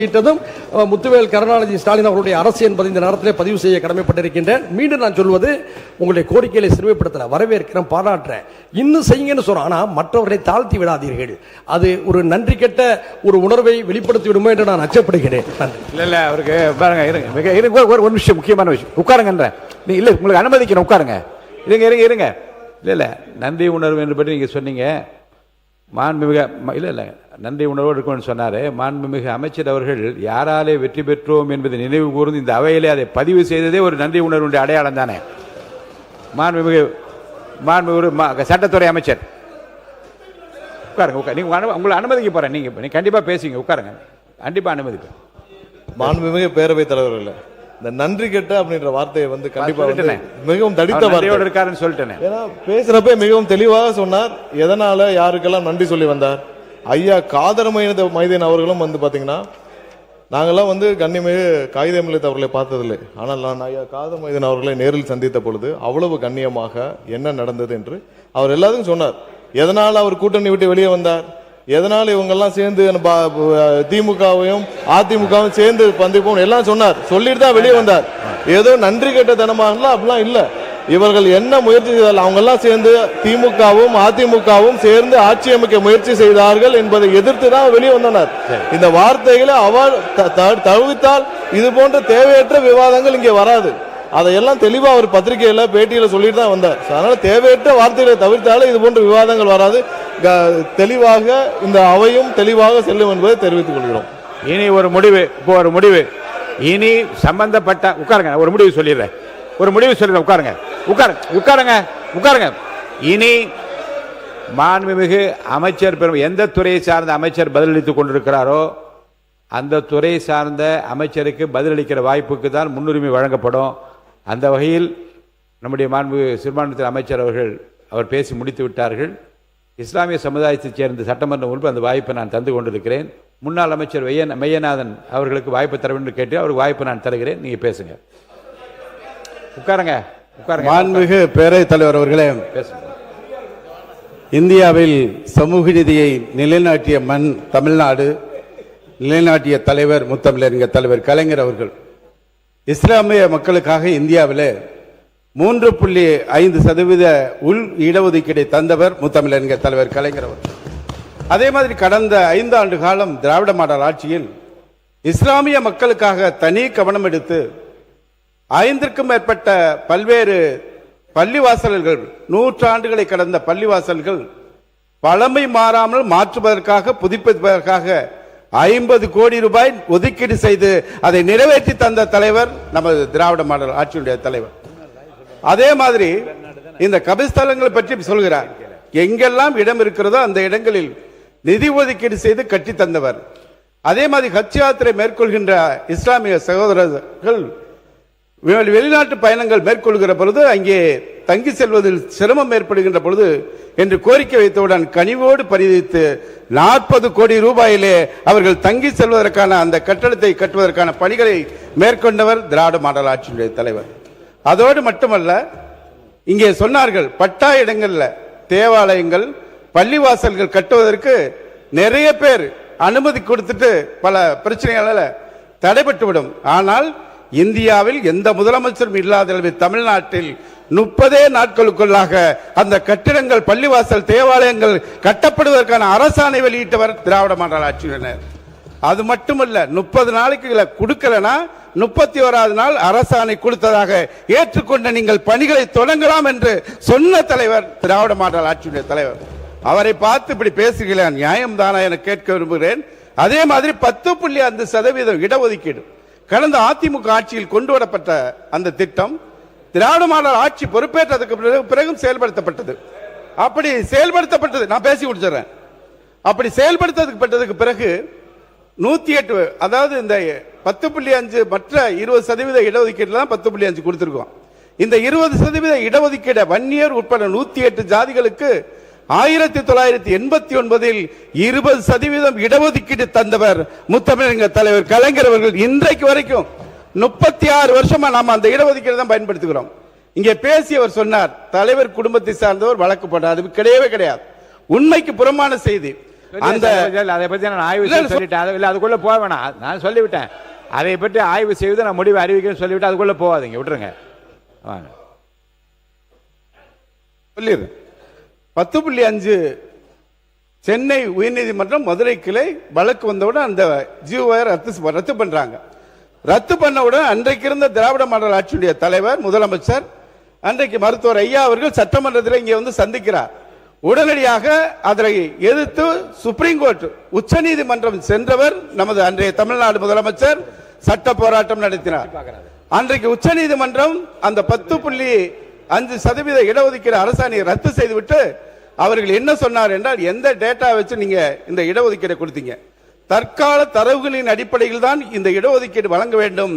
முத்துவேல் கருணாநிதி ஸ்டாலின் அவர்களுடைய அரசு என்பதை இந்த நேரத்தில் பதிவு செய்ய கடமைப்பட்டிருக்கின்றேன். மீண்டும் நான் சொல்வது, உங்களுடைய கோரிக்கைகளை சிறுமைப்படுத்தல, வரவேற்கிறேன், பாராட்டுறேன், இன்னும் செய்யுங்கன்னு சொல்றோம். ஆனால் மற்றவர்களை தாழ்த்தி விடாதீர்கள். அது ஒரு நன்றி கெட்ட ஒரு உணர்வை வெளிப்படுத்தி விடுமோ என்று நான் அச்சப்படுகிறேன். இல்ல அவருக்கு பாருங்க, இருங்க ஒரு விஷயம், முக்கியமான விஷயம், உட்காருங்கன்ற நீ இல்ல உங்களுக்கு அனுமதிக்கணும், உட்காருங்க, இருங்க இல்ல நன்றி உணர்வு என்று பற்றி நீங்க சொன்னீங்க. மாண்புமிகு இல்ல நன்றி உணர்வோடு இருக்கும்னு சொன்னார். மாண்புமிகு அமைச்சர் அவர்கள் யாராலே வெற்றி பெற்றோம் என்பதை நினைவு கூர்ந்து இந்த அவையிலே அதை பதிவு செய்ததே ஒரு நன்றி உணர்வுடைய அடையாளம் தானே. மாண்புமிகு சட்டத்துறை அமைச்சர் உட்காருங்க, நீங்க உங்களை அனுமதிக்க போறேன், நீங்க கண்டிப்பா பேசுங்க, உட்காருங்க, கண்டிப்பா அனுமதிப்பேன். மாண்புமிகு பேரவைத் தலைவர் இல்லை, இந்த நன்றி கெட்ட அப்படின்ற வார்த்தையை கண்டிப்பா மிகவும் தடித்த வார்த்தையோடு இருக்காருன்னு சொல்லிட்டேன். ஏன்னா பேசுறப்ப மிகவும் தெளிவாக சொன்னார். எதனால யாருக்கெல்லாம் நன்றி சொல்லி வந்தார். ஐயா காதர் மைதீன் அவர்களும் பாத்தீங்கன்னா, நாங்கெல்லாம் கண்ணியமிகு காகிதமில்லத் அவர்களை பார்த்ததில்லை. ஆனால் நான் ஐயா காதர் மைதீன் அவர்களை நேரில் சந்தித்த பொழுது அவ்வளவு கண்ணியமாக என்ன நடந்தது என்று அவர் எல்லாத்துக்கும் சொன்னார். எதனால் அவர் கூட்டணி விட்டு வெளியே வந்தார், எதனால இவங்கெல்லாம் சேர்ந்து திமுகவையும் அதிமுகவும் சேர்ந்து பந்திப்போம் எல்லாம் சொன்னார். சொல்லிட்டு தான் வெளியே வந்தார். ஏதோ நன்றி கெட்ட தனமாக அப்படிலாம் இல்லை. இவர்கள் என்ன முயற்சி செய்தால் அவங்க எல்லாம் சேர்ந்து திமுகவும் அதிமுகவும் சேர்ந்து ஆட்சி அமைக்க முயற்சி செய்தார்கள் என்பதை எதிர்த்து தான் வெளியே வந்தனர். இந்த வார்த்தைகளை அவர் தவிர்த்தால் இது போன்ற தேவையற்ற விவாதங்கள் இங்கே வராது. அதையெல்லாம் தெளிவா அவர் பத்திரிகையில பேட்டியில சொல்லிட்டு தான் வந்தார். அதனால தேவையற்ற வார்த்தைகளை தவிர்த்தாலும் இது போன்ற விவாதங்கள் வராது. தெளிவாக இந்த அவையும் தெளிவாக செல்லும் என்பதை தெரிவித்துக் கொள்கிறோம். இனி ஒரு முடிவு இனி சம்பந்தப்பட்ட உட்காருங்க, ஒரு முடிவு சொல்லிடுறேன், உட்காருங்க. இனி மாண்புமிகு அமைச்சர் எந்த துறையை சார்ந்த அமைச்சர் பதிலளித்துக் கொண்டிருக்கிறாரோ அந்த துறை சார்ந்த அமைச்சருக்கு பதிலளிக்கிற வாய்ப்புக்கு தான் முன்னுரிமை வழங்கப்படும். அந்த வகையில் நம்முடைய மாண்புமிகு சிறுபான்மைத்துறை அமைச்சர் அவர் பேசி முடித்து விட்டார்கள். இஸ்லாமிய சமுதாயத்தைச் சேர்ந்த சட்டமன்ற உறுப்பினர் அந்த வாய்ப்பை நான் தந்து கொண்டிருக்கிறேன். முன்னாள் அமைச்சர் மெய்யநாதன் அவர்களுக்கு வாய்ப்பு தர வேண்டும் கேட்டு அவருக்கு வாய்ப்பு நான் தருகிறேன். நீங்க பேசுங்க, உட்காருங்க. மாண்புமிகு பேரவைத் தலைவர் அவர்களே, பேசுங்க. இந்தியாவில் சமூக நீதியை நிலைநாட்டிய மண் தமிழ்நாடு, நிலைநாட்டிய தலைவர் முத்தமிழறிஞர் தலைவர் கலைஞர் அவர்கள். இஸ்லாமிய மக்களுக்காக இந்தியாவில் 3.5% உள் இடஒதுக்கீடை தந்தவர் முத்தமிழறிஞர் தலைவர் கலைஞர் அவர்கள். அதே மாதிரி கடந்த 5 ஆண்டு காலம் திராவிட மாடல் ஆட்சியில் இஸ்லாமிய மக்களுக்காக தனி கவனம் எடுத்து 5க்கும் மேற்பட்ட பல்வேறு பள்ளிவாசல்கள், 100 ஆண்டுகளை கடந்த பள்ளிவாசல்கள் பழமை மாறாமல் மாற்றுவதற்காக, புதுப்பிப்பதற்காக 50 கோடி ரூபாய் ஒதுக்கீடு செய்து அதை நிறைவேற்றி தந்த தலைவர் நமது திராவிட மாடல் ஆட்சியுடைய தலைவர். அதே மாதிரி இந்த கபிஸ்தலங்களை பற்றி சொல்கிறார். எங்கெல்லாம் இடம் இருக்கிறதோ அந்த இடங்களில் நிதி ஒதுக்கீடு செய்து கட்டி தந்தவர். அதே மாதிரி ஹஜ் யாத்திரை மேற்கொள்கின்ற இஸ்லாமிய சகோதரர்கள் வெளிநாட்டு பயணங்கள் மேற்கொள்கிற பொழுது அங்கே தங்கி செல்வதில் சிரமம் ஏற்படுகின்ற பொழுது என்று கோரிக்கை வைத்தவுடன் கனிவோடு பரிதவித்து 40 கோடி ரூபாயிலே அவர்கள் தங்கி செல்வதற்கான அந்த கட்டடத்தை கட்டுவதற்கான பணிகளை மேற்கொண்டவர் திராவிட மாடல் ஆட்சியுடைய தலைவர். அதோடு மட்டுமல்ல, இங்கே சொன்னார்கள் பட்டா இடங்கள்ல தேவாலயங்கள், பள்ளிவாசல்கள் கட்டுவதற்கு நிறைய பேர் அனுமதி கொடுத்துட்டு பல பிரச்சனைகளால தடைபட்டுவிடும். ஆனால் இந்தியாவில் எந்த முதலமைச்சரும் இல்லாத தமிழ்நாட்டில் 30 நாட்களுக்குள்ளாக அந்த கட்டிடங்கள், பள்ளிவாசல், தேவாலயங்கள் கட்டப்படுவதற்கான அரசாணை வெளியிட்டவர் திராவிட மாடல் ஆட்சியினர். அது மட்டுமல்ல, 30 நாளைக்கு கொடுக்கலனா 31வது நாள் அரசாணை கொடுத்ததாக ஏற்றுக்கொண்ட நீங்கள் பணிகளை தொடங்கலாம் என்று சொன்ன தலைவர் திராவிட மாடல் ஆட்சியுடைய தலைவர். அவரை பார்த்து இப்படி பேசுகிறேன், நியாயம் தானா என கேட்க விரும்புகிறேன். அதே மாதிரி 10.5% இடஒதுக்கீடு கடந்த அதிமுக ஆட்சியில் கொண்டு வரப்பட்ட அந்த திட்டம் திராவிட மாடல் ஆட்சி பொறுப்பேற்றதுக்கு பிறகும் செயல்படுத்தப்பட்டது. அப்படி செயல்படுத்தப்பட்டது, நான் பேசி முடிச்சிடறேன். அப்படி செயல்படுத்தப்பட்டதுக்கு பிறகு 108, அதாவது இந்த 10.5 மற்ற 20% இடஒதுக்கீடு தான் 10.5 கொடுத்திருக்கோம். இந்த 20% இடஒதுக்கீடு வன்னியர் உட்பட 108 ஜாதிகளுக்கு 1989 20% இடஒதுக்கீடு தந்தவர் முத்தமிழறிஞர் தலைவர் கலைஞர் அவர்கள். இன்றைக்கு வரைக்கும் 36 வருஷமா நாம அந்த இடஒதுக்கீடு தான் பயன்படுத்துகிறோம். இங்கே பேசியவர் சொன்னார், தலைவர் குடும்பத்தை சார்ந்தவர் வழக்கு போட்டார். அது கிடையவே கிடையாது, உண்மைக்கு புறமான செய்தி. அந்த அதை பத்தி நான் ஆய்வு இல்ல, செய்து சொல்லிட்டேன். அது இல்ல, அதுக்குள்ள போக வேணாம். நான் சொல்லிவிட்டேன். அதை பற்றி ஆய்வு செய்து நான் முடிவு அறிவிக்கணும்னு சொல்லிவிட்டு அதுக்குள்ள போகாதீங்க, விட்டுருங்க. வாங்க சொல்லிடுறேன். 10.5 சென்னை உயர்நீதிமன்றம் மதுரை கிளை வழக்கு வந்தவுடன் அந்த ஜிஓவை ரத்து பண்றாங்க. ரத்து பண்ணவுடன் அன்றைக்கு இருந்த திராவிட மாடல் ஆட்சியுடைய தலைவர் முதலமைச்சர் அன்றைக்கு மருத்துவர் ஐயா அவர்கள் சட்டமன்றத்தில் இங்கே வந்து சந்திக்கிறார். உடனடியாக அதை எதிர்த்து சுப்ரீம் கோர்ட் உச்ச நீதிமன்றம் சென்றவர் நமது அன்றைய தமிழ்நாடு முதலமைச்சர் சட்ட போராட்டம் நடத்தினார். அன்றைக்கு உச்ச நீதிமன்றம் அந்த 10.5% இடஒதுக்கீடு அரசாணையை ரத்து செய்துவிட்டு அவர்கள் என்ன சொன்னார் என்றால், எந்த டேட்டா வச்சு நீங்க இந்த இடஒதுக்கீடை கொடுத்தீங்க? தற்கால தரவுகளின் அடிப்படையில் தான் இந்த இடஒதுக்கீடு வழங்க வேண்டும்,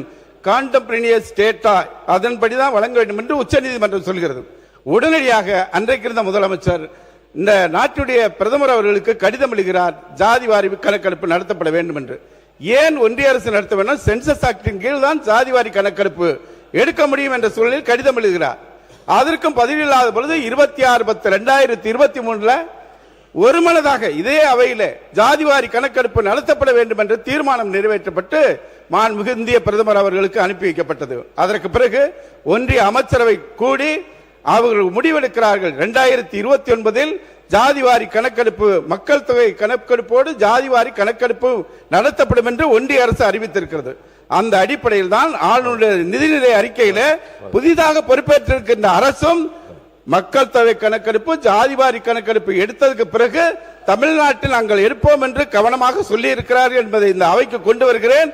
கான்டெம்பரேனியஸ் டேட்டா அதன்படிதான் வழங்க வேண்டும் என்று உச்சநீதிமன்றம் சொல்கிறது. உடனடியாக அன்றைக்கு இருந்த முதலமைச்சர் இந்த நாட்டுடைய பிரதமர் அவர்களுக்கு கடிதம் எழுதுகிறார், ஜாதி வாரி கணக்கெடுப்பு நடத்தப்பட வேண்டும் என்று. ஏன் ஒன்றிய அரசு நடத்த வேண்டும்? சென்சஸ் ஆக்டின் கீழ் தான் ஜாதி வாரி கணக்கெடுப்பு எடுக்க முடியும் என்ற சூழலில் கடிதம் எழுதுகிறார். அதற்கும் பதில் இல்லாத பொழுது 26/10/2023 ஒருமனதாக இதே அவையில் ஜாதிவாரி கணக்கெடுப்பு நடத்தப்பட வேண்டும் என்ற தீர்மானம் நிறைவேற்றப்பட்டு மாண்புமிகு இந்திய பிரதமர் அவர்களுக்கு அனுப்பி வைக்கப்பட்டது. அதற்கு பிறகு ஒன்றிய அமைச்சரவை கூடி அவர்கள் முடிவெடுக்கிறார்கள். 2029 ஜாதிவாரி கணக்கெடுப்பு, மக்கள் தொகை கணக்கெடுப்போடு ஜாதிவாரி கணக்கெடுப்பு நடத்தப்படும் என்று ஒன்றிய அரசு அறிவித்திருக்கிறது. அந்த அடிப்படையில் தான் ஆளுநர் நிதிநிலை அறிக்கையில புதிதாக பொறுப்பேற்றிருக்கின்ற அரசும் மக்கள் தொகை கணக்கெடுப்பு, ஜாதிவாரி கணக்கெடுப்பு எடுத்ததுக்கு பிறகு தமிழ்நாட்டில் நாங்கள் எடுப்போம் என்று கவனமாக சொல்லி இருக்கிறார்கள் என்பதை இந்த அவைக்கு கொண்டு வருகிறேன்.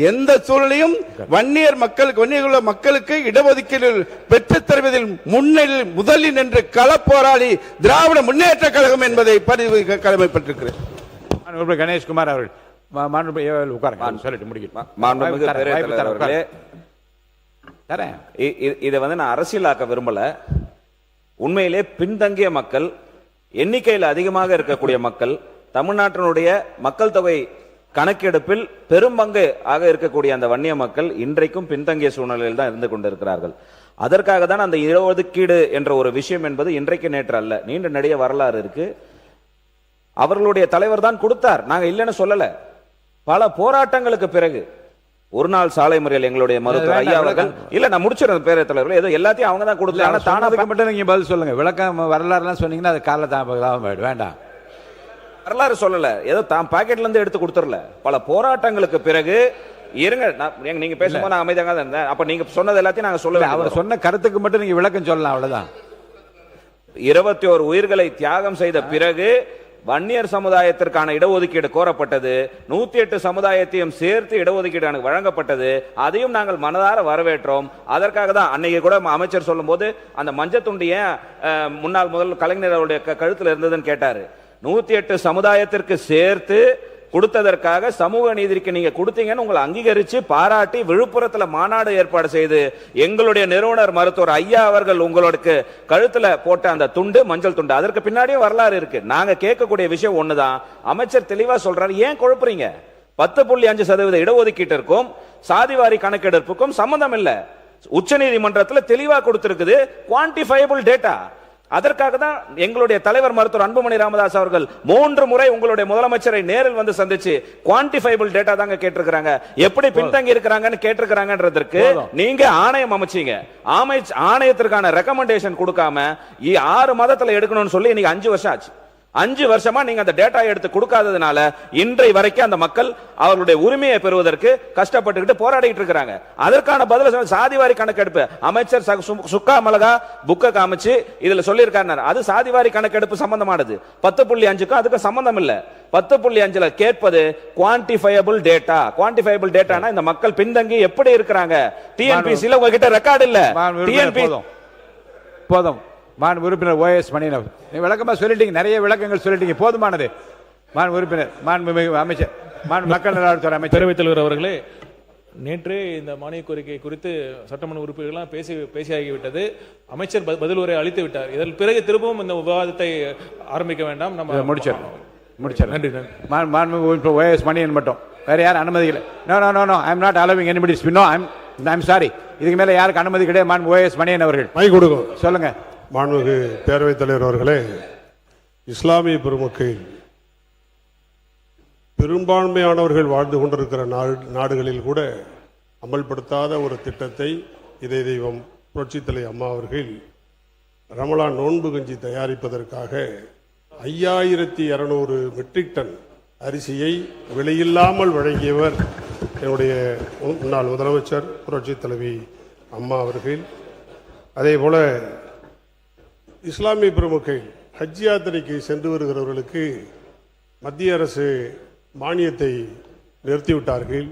எந்த சூழலையும் வன்னியர் மக்களுக்கு இடஒதுக்கீடு பெற்றுத் தருவதில் முன்னிலையில் முதலில் நின்று களப்போராளி திராவிட முன்னேற்ற கழகம் என்பதை பதிவு கடமைப்பட்டிருக்கிறேன். கணேஷ்குமார் அவர்கள் இதை நான் அரசியலாக்க விரும்பல. உண்மையிலே பின்தங்கிய மக்கள், எண்ணிக்கையில் அதிகமாக இருக்கக்கூடிய மக்கள், தமிழ்நாட்டினுடைய மக்கள் தொகை கணக்கெடுப்பில் பெரும்பங்கு ஆக இருக்கக்கூடிய அந்த வன்னிய மக்கள் இன்றைக்கும் பின்தங்கிய சூழ்நிலையில் தான் இருந்து கொண்டிருக்கிறார்கள். அதற்காக தான் அந்த இடஒதுக்கீடு என்ற ஒரு விஷயம் என்பது இன்றைக்கு நேற்று அல்ல, நீண்ட நெடிய வரலாறு இருக்கு. அவர்களுடைய தலைவர் தான் கொடுத்தார், நாங்க இல்லைன்னு சொல்லல. பல போராட்டங்களுக்கு பிறகு ஒரு நாள் சாலை முறையில் எங்களுடைய மருத்துவர் ஐயா அவர்கள், இல்ல நான் முடிச்சிருந்த பேர தலைவர்கள் ஏதோ எல்லாத்தையும் அவங்க தான் கொடுத்தாங்க. தானதுக்கு மட்டும் நீங்க பதில் சொல்லுங்க. விளக்கம் வரலாறுலாம் சொன்னீங்கன்னா அது கால தாமதம் வேண்டாம். வரலாறு சொல்லல, ஏதோ தான் பாக்கெட்ல இருந்து எடுத்து கொடுத்துடல. பல போராட்டங்களுக்கு பிறகு இருங்க, நீங்க பேசும்போது நான் அமைதியாக தான் இருந்தேன். அப்ப நீங்க சொன்னது எல்லாத்தையும் நாங்க சொல்ல, அவர் சொன்ன கருத்துக்கு மட்டும் நீங்க விளக்கம் சொல்லலாம், அவ்வளவுதான். 21 உயிர்களை தியாகம் செய்த பிறகு வன்னியர் சமுதாயத்திற்கான இடஒதுக்கீடு கோரப்பட்டது. 108 சமுதாயத்தையும் சேர்த்து இடஒதுக்கீடு வழங்கப்பட்டது. அதையும் நாங்கள் மனதார வரவேற்றோம். அதற்காக தான் அன்னைக்கு கூட அமைச்சர் சொல்லும் போது அந்த மஞ்சத்துண்டு ஏன் முன்னாள் முதல் கலைஞர் அவருடைய கழுத்தில் இருந்ததுன்னு கேட்டாரு. 108 சமுதாயத்திற்கு சேர்த்து கொடுத்ததற்காக சமூக நீதிக்கு நீங்க கொடுத்தீங்கன்னு உங்களை அங்கீகரிச்சு பாராட்டி விழுப்புரத்துல மாநாடு ஏற்பாடு செய்து எங்களுடைய நிறுவனர் மருத்துவர் ஐயா அவர்கள் உங்களுக்கு கழுத்துல போட்ட அந்த துண்டு, மஞ்சள் துண்டு, அதற்கு பின்னாடியும் வரலாறு இருக்கு. நாங்க கேட்கக்கூடிய விஷயம் ஒண்ணுதான், அமைச்சர் தெளிவா சொல்றாரு, ஏன் குழப்பறீங்க? 10.5% இடஒதுக்கீட்டிற்கும் சாதிவாரி கணக்கெடுப்புக்கும் சம்பந்தம் இல்ல. உச்ச நீதிமன்றத்தில் தெளிவா கொடுத்திருக்குது, குவான்டிஃபையபிள் டேட்டா. அதற்காக தான் எங்களுடைய தலைவர் மருத்துவர் அன்புமணி ராமதாஸ் அவர்கள் 3 முறை உங்களுடைய முதலமைச்சரை நேரில் வந்து சந்திச்சு குவான்டிஃபைபிள் டேட்டா தாங்க கேட்டிருக்கிறாங்க. எப்படி பின்தங்கி இருக்கிறாங்கன்னு கேட்டிருக்கிறாங்கன்றதற்கு நீங்க ஆணையம் அமைச்சீங்க. ஆணையத்திற்கான ரெக்கமெண்டேஷன் கொடுக்காம 6 மாதத்துல எடுக்கணும்னு சொல்லி இன்னைக்கு 5 வருஷம் ஆச்சு. 5 வருஷமா நீங்க அந்த டேட்டா எடுத்து கொடுக்காததுனால இன்றை வரைக்கும் அந்த மக்கள் அவர்களுடைய உரிமையை பெறுவதற்கு கஷ்டப்பட்டுக்கிட்டு போராடிட்டு இருக்காங்க. அதற்கான பதில் சாதிவாரி கணக்கெடுப்பு அமைச்சர் சுக்கா மலகா புக்க காமிச்சு இதுல சொல்லி இருக்காரு. அது சாதிவாரி கணக்கெடுப்பு சம்பந்தமானது. 10.5க்கும் அதுக்கு சம்பந்தம் இல்ல. 10.5ல கேட்பது குவான்டிஃபையபிள் டேட்டா. குவான்டிஃபையபிள் டேட்டானா இந்த மக்கள் பின்தங்கி எப்படி இருக்கிறாங்க. டிஎன்பிசில உங்ககிட்ட ரெக்கார்டு இல்ல. டிஎன்பி போதும். உறுப்பினர் OS மணியன் விளக்கமா சொல்லிட்டீங்க, நிறைய விளக்கங்கள் சொல்லிட்டீங்க, போதுமானது. உறுப்பினர் அமைச்சர் மக்கள் நல்வாழ்வுத்துறை அமைச்சர் பேரவைத் தலைவர் அவர்களே, நேற்றே இந்த மானிய கோரிக்கை குறித்து சட்டமன்ற உறுப்பினர்கள்லாம் பேசியாகிவிட்டது. அமைச்சர் பதில் உரை அளித்து விட்டார். இதன் பிறகு திரும்பவும் இந்த விவாதத்தை ஆரம்பிக்க வேண்டாம், நம்ம முடிச்சிடலாம். நன்றி. OS மணியன் மட்டும், வேற யாரும் அனுமதி இல்லை. No I am not allowing anybody speak. No I am sorry, இதுக்கு மேல யாருக்கு அனுமதி கிடையாது. OS மணியன் அவர்கள் மைக் கொடுங்க. சொல்லுங்க. மாண்புமிகு பேரவைத் தலைவர் அவர்களே, இஸ்லாமிய பெருமக்கள் பெரும்பான்மையானவர்கள் வாழ்ந்து கொண்டிருக்கிற நாடுகளில் கூட அமல்படுத்தாத ஒரு திட்டத்தை இதய தெய்வம் புரட்சித்தலை அம்மா அவர்கள் ரமலான் நோன்பு கஞ்சி தயாரிப்பதற்காக 5200 மெட்ரிக் டன் அரிசியை விலையில்லாமல் வழங்கியவர் என்னுடைய முன்னாள் முதலமைச்சர் புரட்சி தலைவி அம்மா அவர்கள். அதே போல இஸ்லாமிய பிரமுகர்கள் ஹஜ் யாத்திரைக்கு சென்று வருகிறவர்களுக்கு மத்திய அரசு மானியத்தை நிறுத்திவிட்டார்கள்.